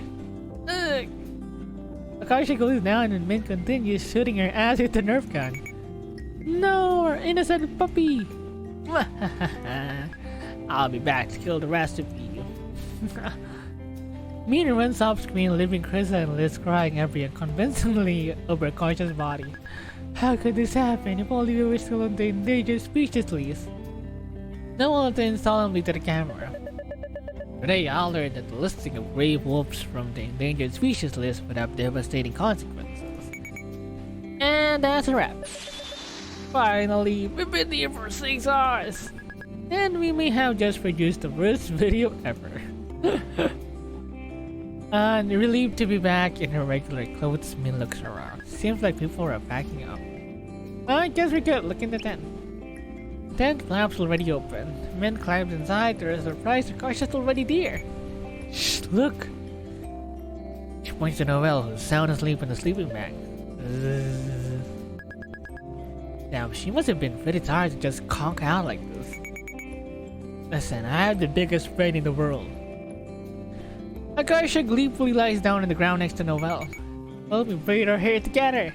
Ugh. Akarsha goes down and Min continues shooting her ass with the Nerf gun. No! Our innocent puppy! I'll be back to kill the rest of you. Min runs off screen, leaving Krista and Liz crying every unconvincingly over Akarsha's body. How could this happen? If only we were still on the endangered species list. Noelle turns solemnly to the camera. Today I learned that the listing of grave wolves from the endangered species list would have devastating consequences. And that's a wrap. Finally, we've been here for 6 hours! And we may have just produced the worst video ever. And relieved to be back in her regular clothes, Min looks around. Seems like people are packing up. Well, I guess we're good. Look in the tent. Tent flaps already open. Min climbs inside. There is a surprise. Akarsha's already there. Shh, look! She points to Noelle, who's sound asleep in the sleeping bag. Now, she must have been pretty tired to just conk out like this. Listen, I have the biggest brain in the world. Akarsha gleefully lies down on the ground next to Noelle. Well, we braid our hair together.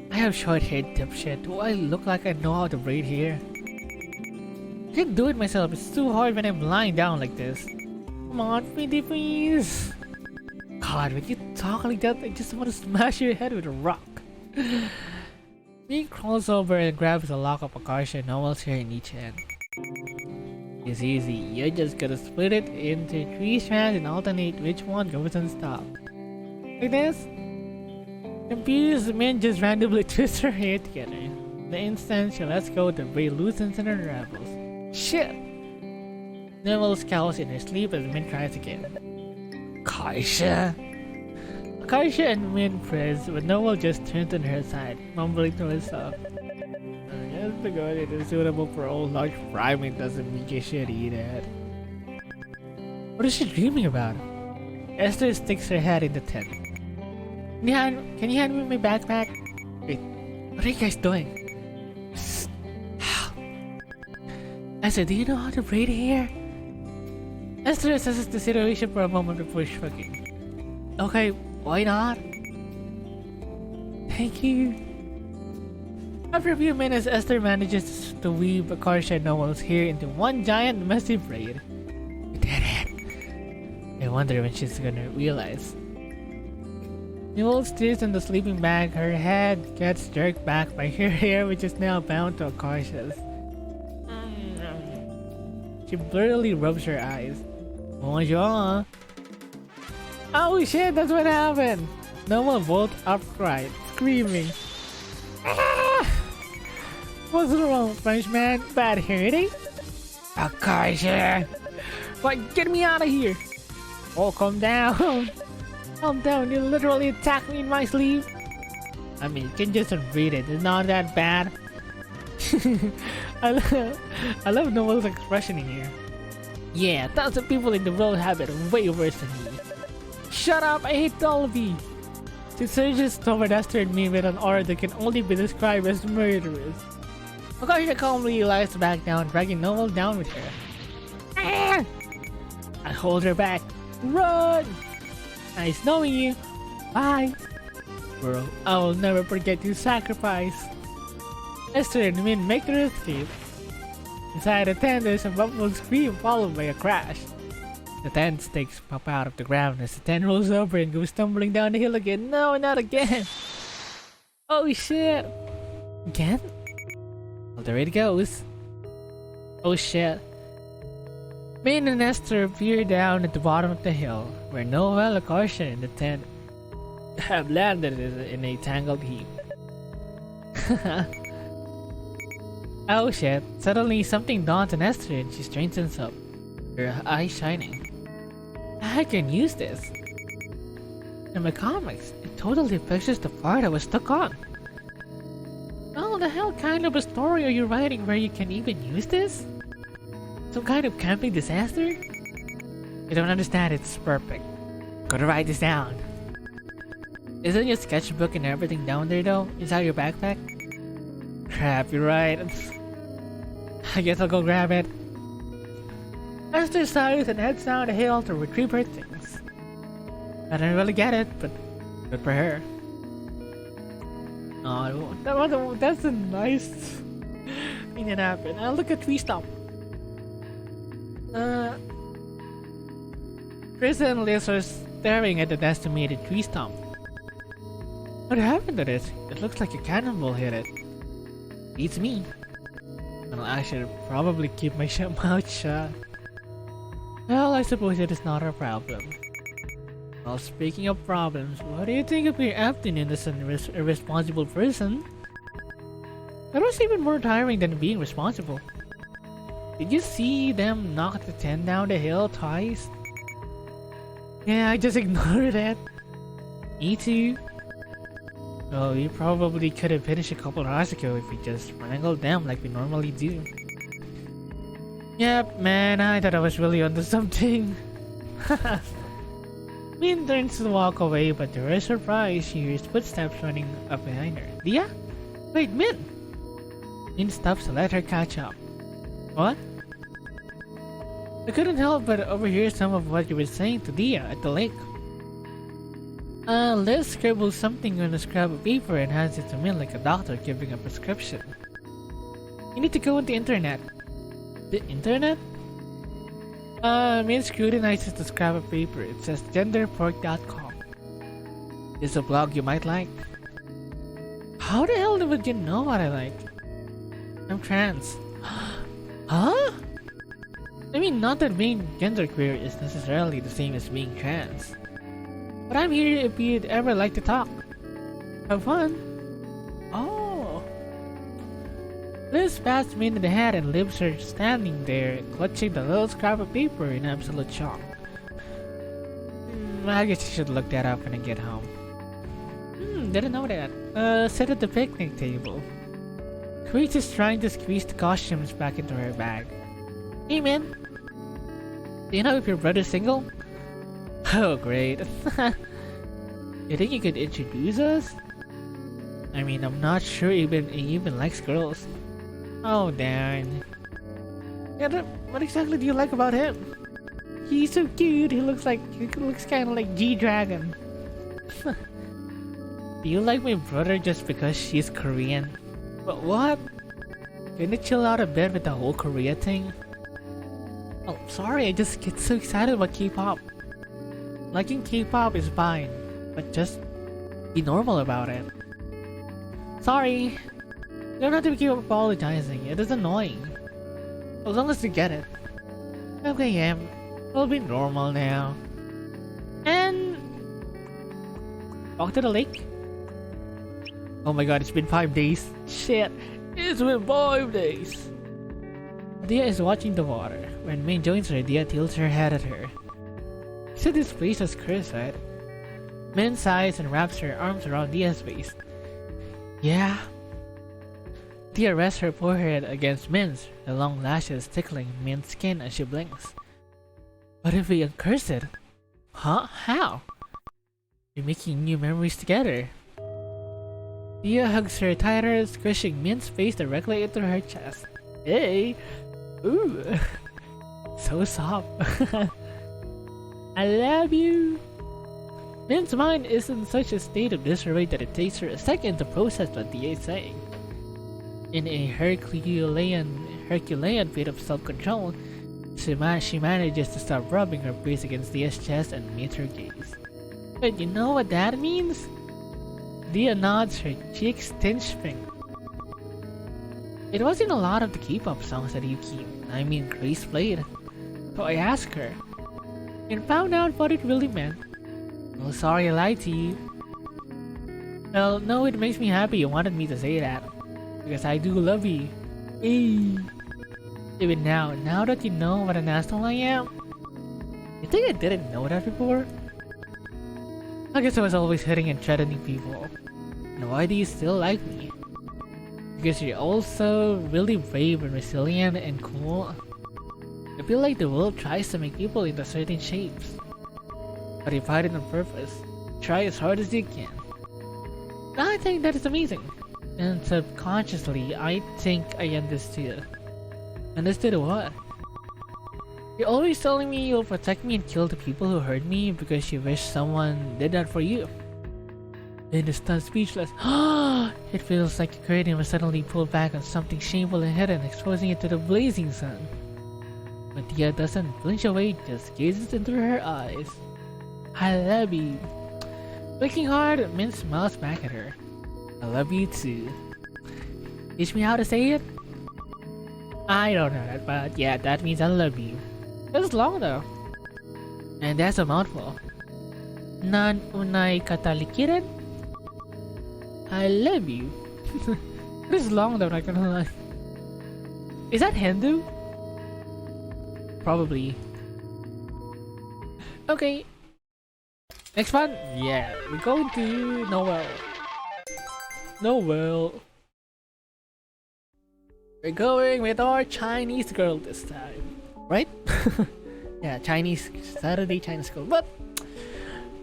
I have short hair, dipshit. Do I look like I know how to braid hair? I can't do it myself. It's too hard when I'm lying down like this. Come on, Pinty, please. God, when you talk like that, I just want to smash your head with a rock. Min crawls over and grabs a lock of Akarsha and Noelle's hair in each hand. It's easy. You're just gonna split it into 3 strands and alternate which one goes on top. Like this? Confused, Min just randomly twists her hair together. The instant she lets go, the braid loosens and unravels. Shit! Noelle scowls in her sleep as Min tries again. Akarsha! Akarsha and Min press, but Noelle just turns on her side, mumbling to herself. I guess the god it is suitable for old large primate doesn't mean you should eat it. What is she dreaming about? Esther sticks her head in the tent. Can you hand me my backpack? Wait, what are you guys doing? Esther, do you know how to braid hair? Esther assesses the situation for a moment before shrugging. Okay, why not? Thank you. After a few minutes, Esther manages to weave Akarsha and Noelle's hair into one giant messy braid. We did it! I wonder when she's gonna realize. Noelle stares in the sleeping bag. Her head gets jerked back by her hair, which is now bound to Akarsha's. She blurrily rubs her eyes. Bonjour! Oh shit, that's what happened! Noelle both upright, screaming. Ah! What's wrong, Frenchman? Bad hearing? Akarsha! What? Get me out of here! Oh, calm down! Calm down, you literally attacked me in my sleep! I mean, you can just read it, it's not that bad. I love Noelle's expression in here. Yeah, thousands of people in the world have it way worse than me. Shut up, I hate all of you! The surgeons overmastered me with an aura that can only be described as murderous. Akarsha calmly lies back down, dragging Noelle down with her. Ah! I hold her back. Run! Nice knowing you. Bye. Bro, I will never forget your sacrifice. Esther and Min make their escape. Inside the tent, there's a muffled scream followed by a crash. The tent stakes pop out of the ground as the tent rolls over and goes tumbling down the hill again. No, not again! Oh shit! Again? Well, there it goes. Oh shit. Min and Esther appear down at the bottom of the hill, where Noelle, Akarsha, and the tent have landed in a tangled heap. Oh shit. Suddenly something dawns on Esther and she straightens up, her eyes shining. I can use this. In my comics, it totally fixes the part I was stuck on. Oh, the hell kind of a story are you writing where you can even use this? Some kind of camping disaster? You don't understand, it's perfect. Gotta write this down. Isn't your sketchbook and everything down there though? Inside your backpack? Crap, you're right. I guess I'll go grab it. Esther sighs and heads down the hill to retrieve her things. I didn't really get it, but good for her. Oh, that's a nice thing that happened. Look at tree stump. Chris and Liz are staring at the decimated tree stump. What happened to this? It looks like a cannonball hit it. Beats me. Well, I should probably keep my mouth shut. Well, I suppose it is not our problem. Well, speaking of problems, what do you think of your afternoon as an irresponsible person? That was even more tiring than being responsible. Did you see them knock the tent down the hill twice? Yeah, I just ignored it. Me too. Oh, we probably could have finished a couple hours ago if we just wrangled them like we normally do. Yep, man, I thought I was really onto something. Min turns to walk away, but to her surprise, she hears footsteps running up behind her. Diya? Wait, Min! Min stops to let her catch up. What? I couldn't help but overhear some of what you were saying to Diya at the lake. Liz scribbles something on a scrap of paper and hands it to Min like a doctor giving a prescription. You need to go on the internet. The internet? Min scrutinizes the scrap of paper. It says genderpork.com. It's a blog you might like. How the hell would you know what I like? I'm trans. Huh? I mean, not that being genderqueer is necessarily the same as being trans. But I'm here if you'd ever like to talk. Have fun. Oh. Liz pats Min in the head and leaves her standing there, clutching the little scrap of paper in absolute shock. I guess I should look that up when I get home. Didn't know that. Sit at the picnic table. Chris is trying to squeeze the costumes back into her bag. Hey man, do you know if your brother's single? Oh great. You think you could introduce us? I mean, I'm not sure he even likes girls. Oh darn. Yeah, what exactly do you like about him? He's so cute, he looks kinda like G-Dragon. Do you like my brother just because she's Korean? But what? Can you chill out a bit with the whole Korea thing? Oh, sorry, I just get so excited about K-pop. Liking K-pop is fine, but just be normal about it. Sorry. You don't have to keep apologizing, it is annoying. As long as you get it. Okay, Em, we'll be normal now. then walk to the lake. Oh my god, it's been 5 days. Shit, it's been 5 days. Diya is watching the water. When Min joins her, Diya tilts her head at her. You said this place was cursed, right? Min sighs and wraps her arms around Diya's waist. Yeah. Diya rests her forehead against Min's, the long lashes tickling Min's skin as she blinks. What if we uncurse it? Huh? How? We're making new memories together. Diya hugs her tighter, squishing Min's face directly into her chest. Hey! Ooh! So soft. I love you! Min's mind is in such a state of disarray that it takes her a second to process what Diya is saying. In a Herculean feat of self-control, she manages to stop rubbing her face against Diya's chest and meet her gaze. But you know what that means? Diya nods, her cheeks tinge pink. It wasn't a lot of the K-pop songs that Grace played. So I asked her, and found out what it really meant. Oh, sorry I lied to you. Well, no, it makes me happy you wanted me to say that. Because I do love you. Hey. Even now that you know what an asshole I am, you think I didn't know that before? I guess I was always hitting and threatening people. And why do you still like me? Because you're also really brave and resilient and cool. I feel like the world tries to make people into certain shapes. But you fight it on purpose. Try as hard as you can. I think that is amazing. And subconsciously, I think I understood. Understood what? You're always telling me you'll protect me and kill the people who hurt me because you wish someone did that for you. Then is stunned speechless. It feels like a curtain was suddenly pulled back on something shameful and hidden, exposing it to the blazing sun. But Diya doesn't flinch away, just gazes into her eyes. I love you. Blinking hard, Min smiles back at her. I love you too. Teach me how to say it? I don't know that, but yeah, that means I love you. It's long though. And that's a mouthful. Nan unay katalikiran? I love you. This is long though, not gonna lie. Is that Hindu? Probably. Okay. Next one? Yeah, we're going to Noelle. Noelle. We're going with our Chinese girl this time. Right? Yeah, Chinese, Saturday Chinese girl. But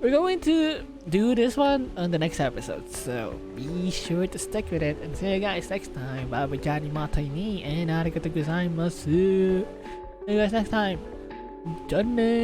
we're going to do this one on the next episode. So be sure to stick with it. And see you guys next time. Baba Johnny Matai ni and arigatou gozaimasu. See you guys next time. Johnny.